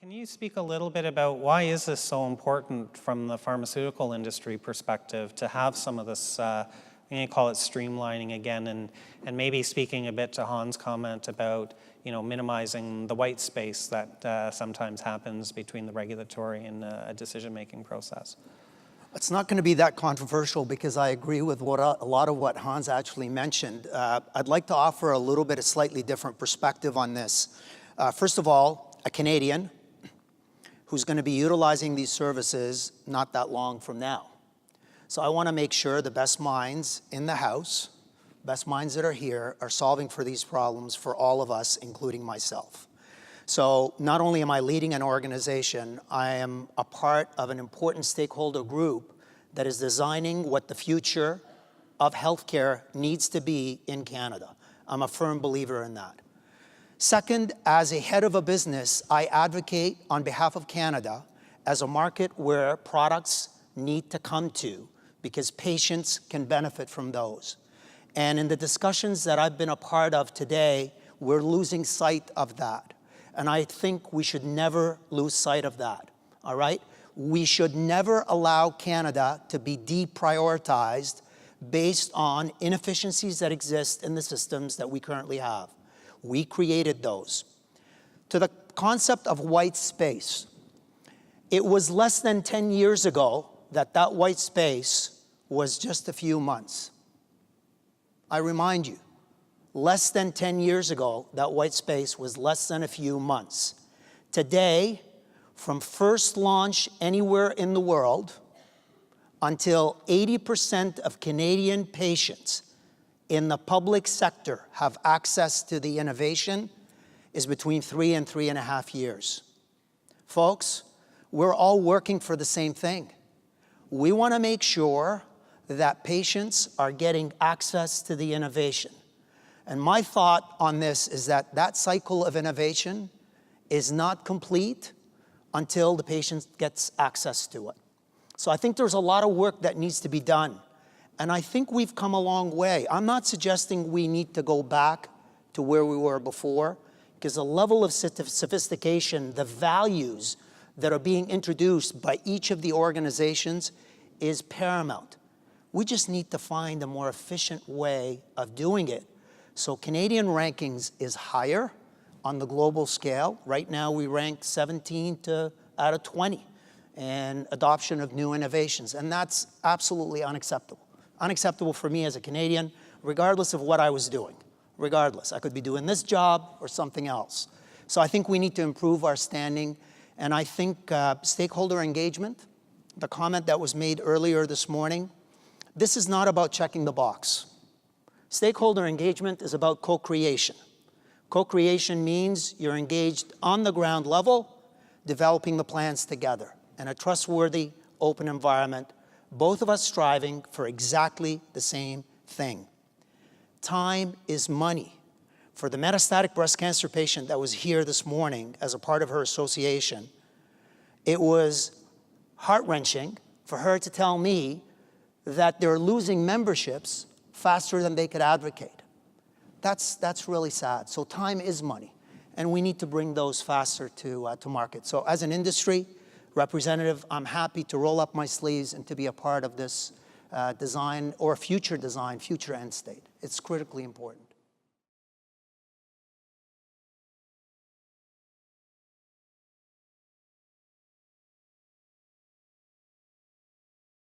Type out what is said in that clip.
Can you speak a little bit about why is this so important from the pharmaceutical industry perspective to have some of this, I'm going to call it streamlining again, and maybe speaking a bit to Han's comment about, minimizing the white space that sometimes happens between the regulatory and a decision-making process? It's not going to be that controversial because I agree with a lot of what Hans actually mentioned. I'd like to offer a little bit of slightly different perspective on this. First of all, a Canadian who's going to be utilizing these services not that long from now. So I want to make sure the best minds in the House, best minds that are here, are solving for these problems for all of us, including myself. So not only am I leading an organization, I am a part of an important stakeholder group that is designing what the future of healthcare needs to be in Canada. I'm a firm believer in that. Second, as a head of a business, I advocate on behalf of Canada as a market where products need to come to because patients can benefit from those. And in the discussions that I've been a part of today, we're losing sight of that. And I think we should never lose sight of that, all right? We should never allow Canada to be deprioritized based on inefficiencies that exist in the systems that we currently have. We created those. To the concept of white space, it was less than 10 years ago that white space was just a few months. I remind you, less than 10 years ago, that white space was less than a few months. Today, from first launch anywhere in the world until 80% of Canadian patients in the public sector have access to the innovation is between 3 and 3.5 years. Folks, we're all working for the same thing. We want to make sure that patients are getting access to the innovation. And my thought on this is that cycle of innovation is not complete until the patient gets access to it. So I think there's a lot of work that needs to be done. And I think we've come a long way. I'm not suggesting we need to go back to where we were before, because the level of sophistication, the values that are being introduced by each of the organizations is paramount. We just need to find a more efficient way of doing it. So Canadian rankings is higher on the global scale. Right now we rank 17 out of 20 in adoption of new innovations, and that's absolutely unacceptable. Unacceptable for me as a Canadian, regardless of what I was doing. Regardless, I could be doing this job or something else. So I think we need to improve our standing, and I think stakeholder engagement, the comment that was made earlier this morning, this is not about checking the box. Stakeholder engagement is about co-creation. Co-creation means you're engaged on the ground level, developing the plans together in a trustworthy, open environment, both of us striving for exactly the same thing. Time is money. For the metastatic breast cancer patient that was here this morning as a part of her association, it was heart-wrenching for her to tell me that they're losing memberships faster than they could advocate. That's really sad. So time is money, and we need to bring those faster to market. So as an industry representative, I'm happy to roll up my sleeves and to be a part of this design or future design, future end state. It's critically important.